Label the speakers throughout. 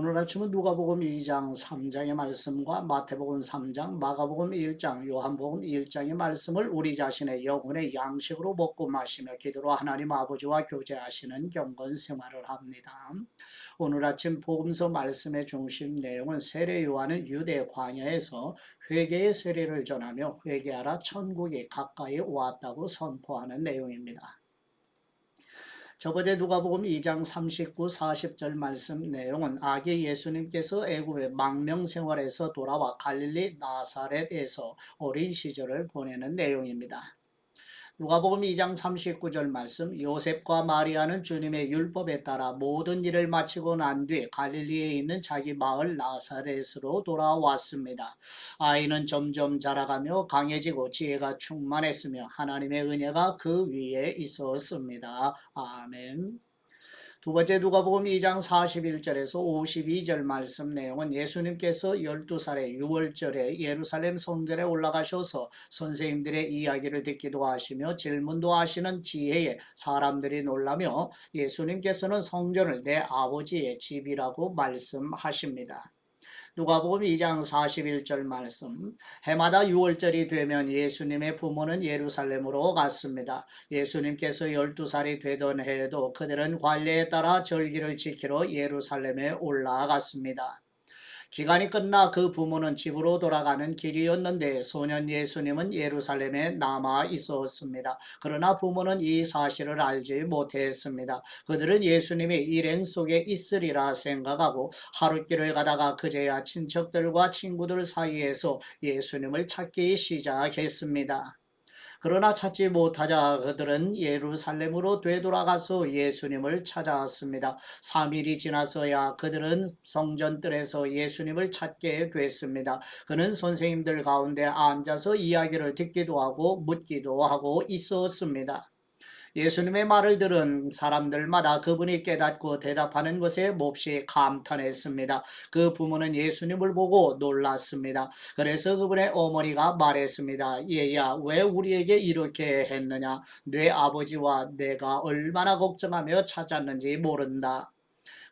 Speaker 1: 오늘 아침은 누가복음 2장 3장의 말씀과 마태복음 3장, 마가복음 1장, 요한복음 1장의 말씀을 우리 자신의 영혼의 양식으로 먹고 마시며 기도로 하나님 아버지와 교제하시는 경건 생활을 합니다. 오늘 아침 복음서 말씀의 중심 내용은 세례 요한은 유대 광야에서 회개의 세례를 전하며 회개하라 천국이 가까이 왔다고 선포하는 내용입니다. 저번에 누가복음 2장 39, 40절 말씀 내용은 아기 예수님께서 애굽의 망명생활에서 돌아와 갈릴리 나사렛에서 어린 시절을 보내는 내용입니다. 누가복음 2장 39절 말씀, 요셉과 마리아는 주님의 율법에 따라 모든 일을 마치고 난 뒤 갈릴리에 있는 자기 마을 나사렛으로 돌아왔습니다. 아이는 점점 자라가며 강해지고 지혜가 충만했으며 하나님의 은혜가 그 위에 있었습니다. 아멘. 두 번째 누가복음 2장 41절에서 52절 말씀 내용은 예수님께서 12살의 6월절에 예루살렘 성전에 올라가셔서 선생님들의 이야기를 듣기도 하시며 질문도 하시는 지혜에 사람들이 놀라며 예수님께서는 성전을 내 아버지의 집이라고 말씀하십니다. 누가복음 2장 41절 말씀, 해마다 6월절이 되면 예수님의 부모는 예루살렘으로 갔습니다. 예수님께서 12살이 되던 해에도 그들은 관례에 따라 절기를 지키러 예루살렘에 올라갔습니다. 기간이 끝나 그 부모는 집으로 돌아가는 길이었는데 소년 예수님은 예루살렘에 남아 있었습니다. 그러나 부모는 이 사실을 알지 못했습니다. 그들은 예수님이 일행 속에 있으리라 생각하고 하룻길을 가다가 그제야 친척들과 친구들 사이에서 예수님을 찾기 시작했습니다. 그러나 찾지 못하자 그들은 예루살렘으로 되돌아가서 예수님을 찾아왔습니다. 3일이 지나서야 그들은 성전뜰에서 예수님을 찾게 됐습니다. 그는 선생님들 가운데 앉아서 이야기를 듣기도 하고 묻기도 하고 있었습니다. 예수님의 말을 들은 사람들마다 그분이 깨닫고 대답하는 것에 몹시 감탄했습니다. 그 부모는 예수님을 보고 놀랐습니다. 그래서 그분의 어머니가 말했습니다. 얘야, 왜 우리에게 이렇게 했느냐? 네 아버지와 내가 얼마나 걱정하며 찾았는지 모른다.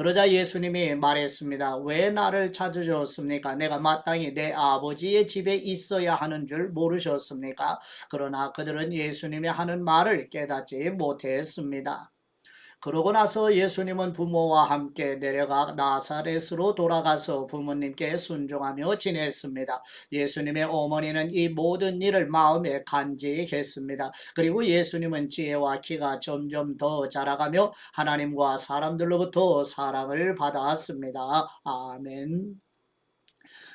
Speaker 1: 그러자 예수님이 말했습니다. 왜 나를 찾으셨습니까? 내가 마땅히 내 아버지의 집에 있어야 하는 줄 모르셨습니까? 그러나 그들은 예수님이 하는 말을 깨닫지 못했습니다. 그러고 나서 예수님은 부모와 함께 내려가 나사렛으로 돌아가서 부모님께 순종하며 지냈습니다. 예수님의 어머니는 이 모든 일을 마음에 간직했습니다. 그리고 예수님은 지혜와 키가 점점 더 자라가며 하나님과 사람들로부터 사랑을 받았습니다. 아멘.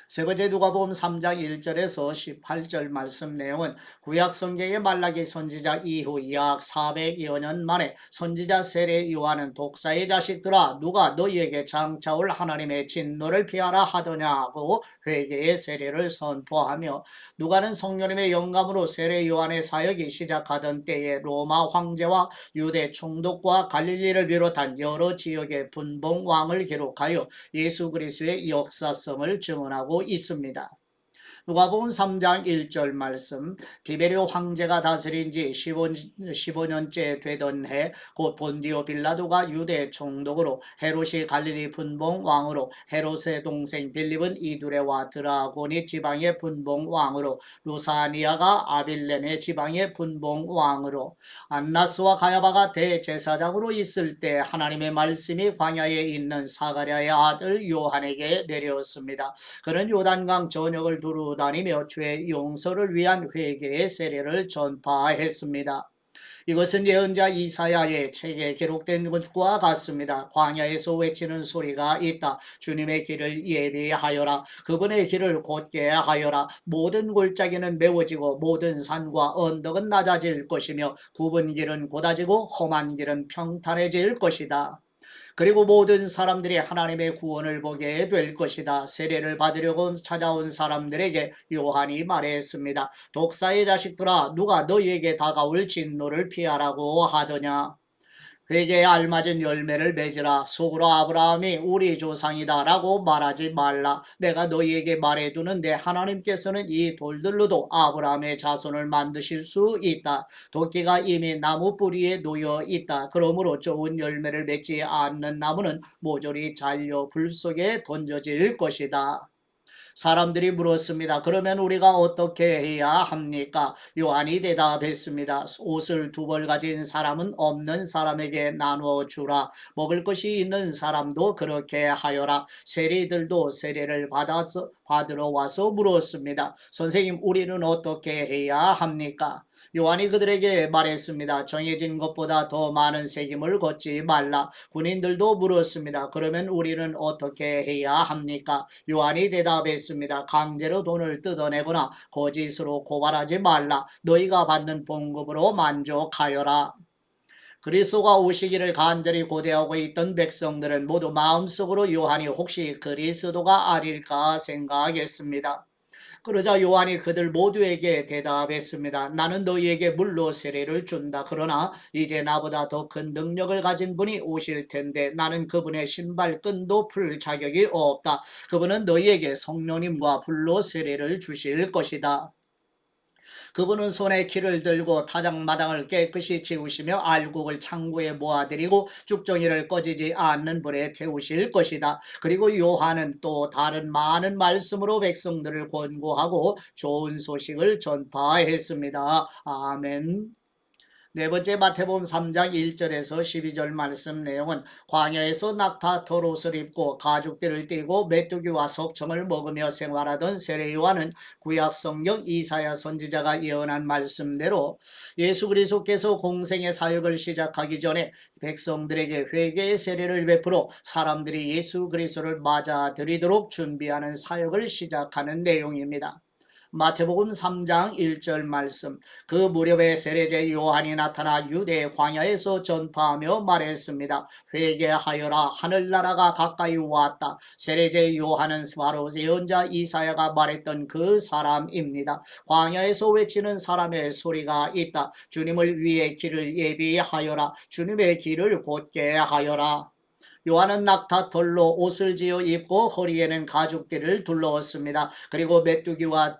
Speaker 1: 세 번째 누가복음 3장 1절에서 18절 말씀 내용은 구약 성경의 말라기 선지자 이후 약 400여 년 만에 선지자 세례 요한은 독사의 자식들아 누가 너희에게 장차올 하나님의 진노를 피하라 하더냐고 회개의 세례를 선포하며 누가는 성령님의 영감으로 세례 요한의 사역이 시작하던 때에 로마 황제와 유대 총독과 갈릴리를 비롯한 여러 지역의 분봉왕을 기록하여 예수 그리스도의 역사성을 증언하고 있습니다. 누가복음 3장 1절 말씀, 디베리오 황제가 다스린 지 15년째 되던 해 곧 본디오 빌라도가 유대 총독으로 헤롯이 갈릴리 분봉 왕으로 헤롯의 동생 빌립은 이두레와 드라고니 지방의 분봉 왕으로 루사니아가 아빌렌의 지방의 분봉 왕으로 안나스와 가야바가 대제사장으로 있을 때 하나님의 말씀이 광야에 있는 사가랴의 아들 요한에게 내렸습니다. 그는 요단강 전역을 두루 다니며 죄 용서를 위한 회개의 세례를 전파했습니다. 이것은 예언자 이사야의 책에 기록된 것과 같습니다. 광야에서 외치는 소리가 있다. 주님의 길을 예비하여라. 그분의 길을 곧게 하여라. 모든 골짜기는 메워지고 모든 산과 언덕은 낮아질 것이며 굽은 길은 곧아지고 험한 길은 평탄해질 것이다. 그리고 모든 사람들이 하나님의 구원을 보게 될 것이다. 세례를 받으려고 찾아온 사람들에게 요한이 말했습니다. 독사의 자식들아 누가 너희에게 다가올 진노를 피하라고 하더냐. 회개에 알맞은 열매를 맺으라. 속으로 아브라함이 우리 조상이다 라고 말하지 말라. 내가 너희에게 말해두는데 하나님께서는 이 돌들로도 아브라함의 자손을 만드실 수 있다. 도끼가 이미 나무 뿌리에 놓여 있다. 그러므로 좋은 열매를 맺지 않는 나무는 모조리 잘려 불 속에 던져질 것이다. 사람들이 물었습니다. 그러면 우리가 어떻게 해야 합니까? 요한이 대답했습니다. 옷을 두 벌 가진 사람은 없는 사람에게 나누어 주라. 먹을 것이 있는 사람도 그렇게 하여라. 세리들도 세례를 받으러 와서 물었습니다. 선생님, 우리는 어떻게 해야 합니까? 요한이 그들에게 말했습니다. 정해진 것보다 더 많은 책임을 걷지 말라. 군인들도 물었습니다. 그러면 우리는 어떻게 해야 합니까? 요한이 대답했습니다. 강제로 돈을 뜯어내거나 거짓으로 고발하지 말라. 너희가 받는 봉급으로 만족하여라. 그리스도가 오시기를 간절히 고대하고 있던 백성들은 모두 마음속으로 요한이 혹시 그리스도가 아닐까 생각했습니다. 그러자 요한이 그들 모두에게 대답했습니다. 나는 너희에게 물로 세례를 준다. 그러나 이제 나보다 더 큰 능력을 가진 분이 오실 텐데 나는 그분의 신발끈도 풀 자격이 없다. 그분은 너희에게 성령님과 불로 세례를 주실 것이다. 그분은 손에 키를 들고 타작마당을 깨끗이 치우시며 알곡을 창고에 모아들이고 쭉정이를 꺼지지 않는 불에 태우실 것이다. 그리고 요한은 또 다른 많은 말씀으로 백성들을 권고하고 좋은 소식을 전파했습니다. 아멘. 네 번째 마태복음 3장 1절에서 12절 말씀 내용은 광야에서 낙타 털옷을 입고 가죽띠를 띠고 메뚜기와 석청을 먹으며 생활하던 세례 요한은 구약 성경 이사야 선지자가 예언한 말씀대로 예수 그리스도께서 공생의 사역을 시작하기 전에 백성들에게 회개의 세례를 베풀어 사람들이 예수 그리스도를 맞아들이도록 준비하는 사역을 시작하는 내용입니다. 마태복음 3장 1절 말씀. 그 무렵에 세례제 요한이 나타나 유대 광야에서 전파하며 말했습니다. 회개하여라, 하늘나라가 가까이 왔다. 세례제 요한은 바로 예언자 이사야가 말했던 그 사람입니다. 광야에서 외치는 사람의 소리가 있다. 주님을 위해 길을 예비하여라. 주님의 길을 곧게 하여라. 요한은 낙타털로 옷을 지어 입고 허리에는 가죽띠를 둘러었습니다. 그리고 메뚜기와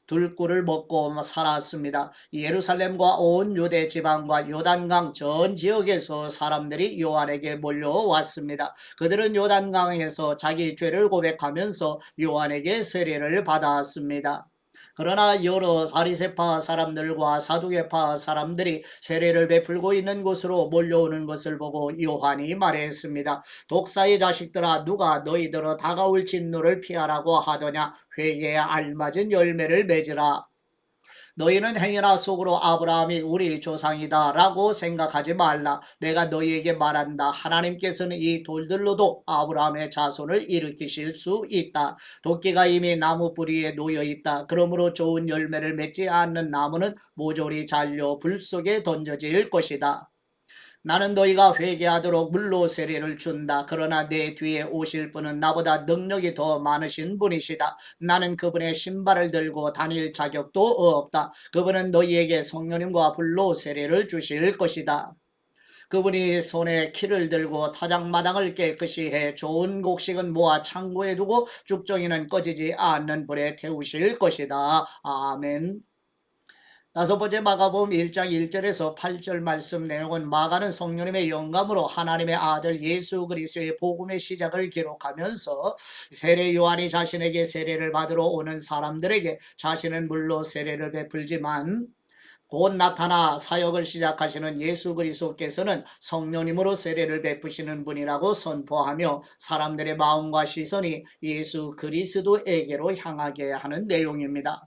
Speaker 1: 들꿀을 먹고 살았습니다. 예루살렘과 온 유대 지방과 요단강 전 지역에서 사람들이 요한에게 몰려왔습니다. 그들은 요단강에서 자기 죄를 고백하면서 요한에게 세례를 받았습니다. 그러나 여러 바리새파 사람들과 사두개파 사람들이 세례를 베풀고 있는 곳으로 몰려오는 것을 보고 요한이 말했습니다. 독사의 자식들아, 누가 너희들어 다가올 진노를 피하라고 하더냐. 회개에 알맞은 열매를 맺으라. 너희는 행여나 속으로 아브라함이 우리 조상이다 라고 생각하지 말라. 내가 너희에게 말한다. 하나님께서는 이 돌들로도 아브라함의 자손을 일으키실 수 있다. 도끼가 이미 나무 뿌리에 놓여 있다. 그러므로 좋은 열매를 맺지 않는 나무는 모조리 잘려 불 속에 던져질 것이다. 나는 너희가 회개하도록 물로 세례를 준다. 그러나 내 뒤에 오실 분은 나보다 능력이 더 많으신 분이시다. 나는 그분의 신발을 들고 다닐 자격도 없다. 그분은 너희에게 성령님과 불로 세례를 주실 것이다. 그분이 손에 키를 들고 타작마당을 깨끗이 해 좋은 곡식은 모아 창고에 두고 죽정이는 꺼지지 않는 불에 태우실 것이다. 아멘. 다섯 번째 마가복음 1장 1절에서 8절 말씀 내용은 마가는 성령님의 영감으로 하나님의 아들 예수 그리스도의 복음의 시작을 기록하면서 세례 요한이 자신에게 세례를 받으러 오는 사람들에게 자신은 물로 세례를 베풀지만 곧 나타나 사역을 시작하시는 예수 그리스도께서는 성령님으로 세례를 베푸시는 분이라고 선포하며 사람들의 마음과 시선이 예수 그리스도에게로 향하게 하는 내용입니다.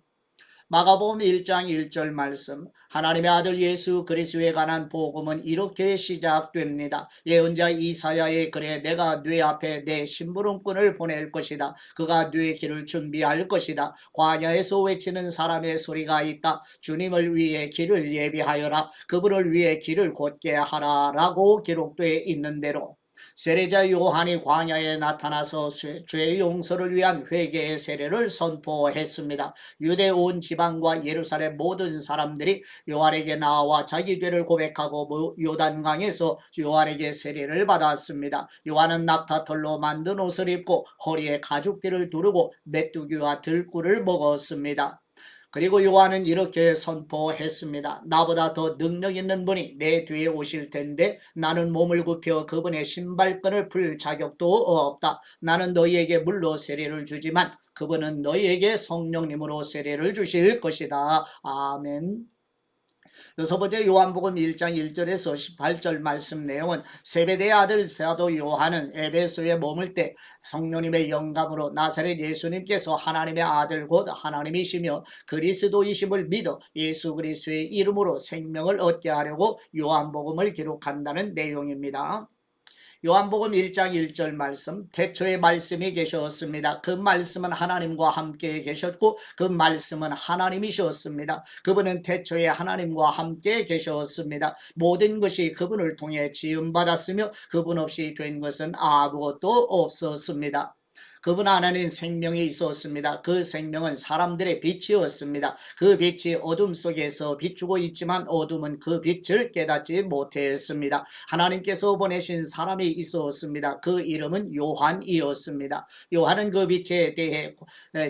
Speaker 1: 마가복음 1장 1절 말씀. 하나님의 아들 예수 그리스도에 관한 복음은 이렇게 시작됩니다. 예언자 이사야의 글에 내가 네 앞에 내 심부름꾼을 보낼 것이다. 그가 네 길을 준비할 것이다. 광야에서 외치는 사람의 소리가 있다. 주님을 위해 길을 예비하여라. 그분을 위해 길을 곧게 하라 라고 기록되어 있는 대로 세례자 요한이 광야에 나타나서 죄 용서를 위한 회개의 세례를 선포했습니다. 유대 온 지방과 예루살렘 모든 사람들이 요한에게 나와 자기 죄를 고백하고 요단강에서 요한에게 세례를 받았습니다. 요한은 낙타털로 만든 옷을 입고 허리에 가죽띠를 두르고 메뚜기와 들꿀을 먹었습니다. 그리고 요한은 이렇게 선포했습니다. 나보다 더 능력 있는 분이 내 뒤에 오실 텐데 나는 몸을 굽혀 그분의 신발끈을 풀 자격도 없다. 나는 너희에게 물로 세례를 주지만 그분은 너희에게 성령님으로 세례를 주실 것이다. 아멘. 여섯 번째 요한복음 1장 1절에서 18절 말씀 내용은 세베대의 아들 사도 요한은 에베소에 머물 때 성령님의 영감으로 나사렛 예수님께서 하나님의 아들 곧 하나님이시며 그리스도이심을 믿어 예수 그리스도의 이름으로 생명을 얻게 하려고 요한복음을 기록한다는 내용입니다. 요한복음 1장 1절 말씀, 태초에 말씀이 계셨습니다. 그 말씀은 하나님과 함께 계셨고 그 말씀은 하나님이셨습니다. 그분은 태초에 하나님과 함께 계셨습니다. 모든 것이 그분을 통해 지음받았으며 그분 없이 된 것은 아무것도 없었습니다. 그분 안에는 생명이 있었습니다. 그 생명은 사람들의 빛이었습니다. 그 빛이 어둠 속에서 비추고 있지만 어둠은 그 빛을 깨닫지 못했습니다. 하나님께서 보내신 사람이 있었습니다. 그 이름은 요한이었습니다. 요한은 그 빛에 대해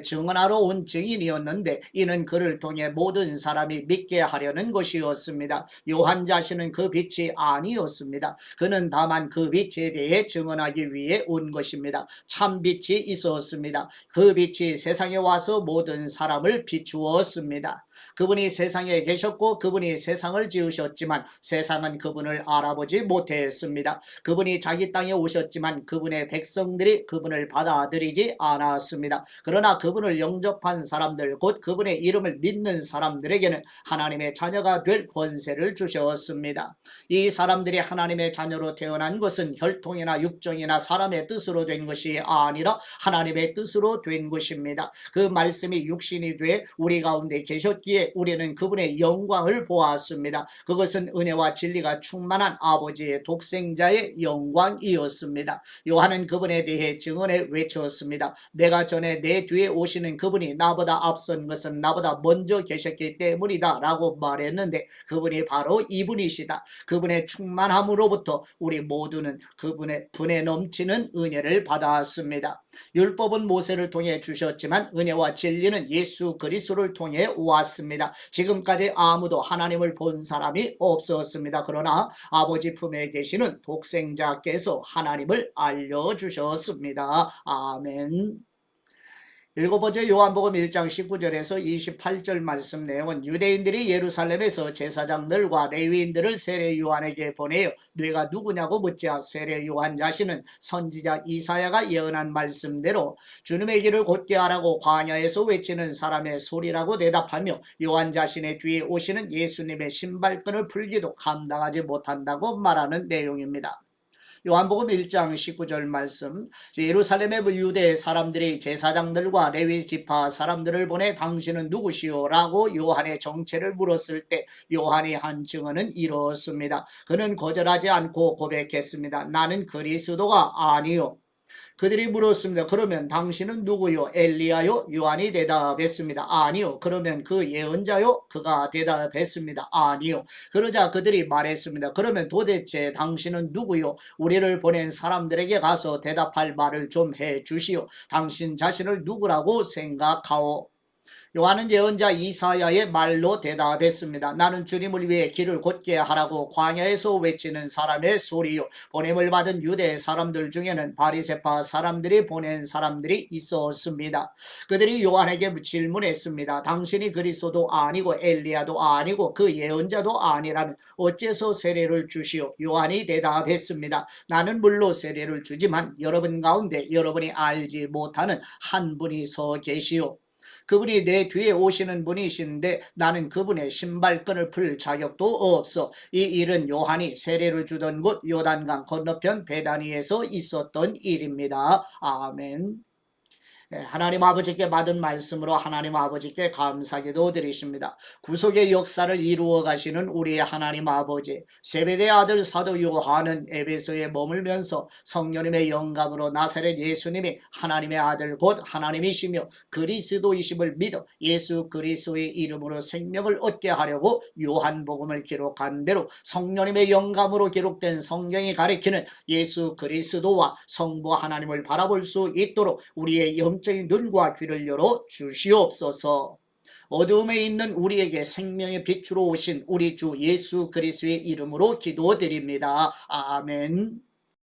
Speaker 1: 증언하러 온 증인이었는데 이는 그를 통해 모든 사람이 믿게 하려는 것이었습니다. 요한 자신은 그 빛이 아니었습니다. 그는 다만 그 빛에 대해 증언하기 위해 온 것입니다. 참 빛이 있었습니다. 그 빛이 세상에 와서 모든 사람을 비추었습니다. 그분이 세상에 계셨고 그분이 세상을 지으셨지만 세상은 그분을 알아보지 못했습니다. 그분이 자기 땅에 오셨지만 그분의 백성들이 그분을 받아들이지 않았습니다. 그러나 그분을 영접한 사람들 곧 그분의 이름을 믿는 사람들에게는 하나님의 자녀가 될 권세를 주셨습니다. 이 사람들이 하나님의 자녀로 태어난 것은 혈통이나 육정이나 사람의 뜻으로 된 것이 아니라 하나님의 뜻으로 된 것입니다. 그 말씀이 육신이 돼 우리 가운데 계셨기에 우리는 그분의 영광을 보았습니다. 그것은 은혜와 진리가 충만한 아버지의 독생자의 영광이었습니다. 요한은 그분에 대해 증언해 외쳤습니다. 내가 전에 내 뒤에 오시는 그분이 나보다 앞선 것은 나보다 먼저 계셨기 때문이다 라고 말했는데 그분이 바로 이분이시다. 그분의 충만함으로부터 우리 모두는 그분의 분에 넘치는 은혜를 받았습니다. 율법은 모세를 통해 주셨지만 은혜와 진리는 예수 그리스도를 통해 왔습니다. 지금까지 아무도 하나님을 본 사람이 없었습니다. 그러나 아버지 품에 계시는 독생자께서 하나님을 알려주셨습니다. 아멘. 일곱 번째 요한복음 1장 19절에서 28절 말씀 내용은 유대인들이 예루살렘에서 제사장들과 레위인들을 세례 요한에게 보내어 네가 누구냐고 묻자 세례 요한 자신은 선지자 이사야가 예언한 말씀대로 주님의 길을 곧게 하라고 광야에서 외치는 사람의 소리라고 대답하며 요한 자신의 뒤에 오시는 예수님의 신발끈을 풀기도 감당하지 못한다고 말하는 내용입니다. 요한복음 1장 19절 말씀 예루살렘의 유대 사람들이 제사장들과 레위 지파 사람들을 보내 당신은 누구시오? 라고 요한의 정체를 물었을 때 요한이 한 증언은 이렇습니다. 그는 거절하지 않고 고백했습니다. 나는 그리스도가 아니요. 그들이 물었습니다. 그러면 당신은 누구요? 엘리야요? 요한이 대답했습니다. 아니요. 그러면 그 예언자요? 그가 대답했습니다. 아니요. 그러자 그들이 말했습니다. 그러면 도대체 당신은 누구요? 우리를 보낸 사람들에게 가서 대답할 말을 좀 해주시오. 당신 자신을 누구라고 생각하오? 요한은 예언자 이사야의 말로 대답했습니다. 나는 주님을 위해 길을 곧게 하라고 광야에서 외치는 사람의 소리요. 보냄을 받은 유대 사람들 중에는 바리새파 사람들이 보낸 사람들이 있었습니다. 그들이 요한에게 질문했습니다. 당신이 그리스도도 아니고 엘리야도 아니고 그 예언자도 아니라면 어째서 세례를 주시오? 요한이 대답했습니다. 나는 물로 세례를 주지만 여러분 가운데 여러분이 알지 못하는 한 분이 서 계시오. 그분이 내 뒤에 오시는 분이신데 나는 그분의 신발끈을 풀 자격도 없어. 이 일은 요한이 세례를 주던 곳 요단강 건너편 베다니에서 있었던 일입니다. 아멘. 하나님 아버지께 받은 말씀으로 하나님 아버지께 감사기도 드리십니다. 구속의 역사를 이루어 가시는 우리의 하나님 아버지, 세베대의 아들 사도 요한은 에베소에 머물면서 성령님의 영감으로 나사렛 예수님이 하나님의 아들 곧 하나님이시며 그리스도이심을 믿어 예수 그리스도의 이름으로 생명을 얻게 하려고 요한복음을 기록한 대로 성령님의 영감으로 기록된 성경이 가리키는 예수 그리스도와 성부 하나님을 바라볼 수 있도록 우리의 영적인 눈과 귀를 열어 주시옵소서. 어두움에 있는 우리에게 생명의 빛으로 오신 우리 주 예수 그리스도의 이름으로 기도드립니다. 아멘.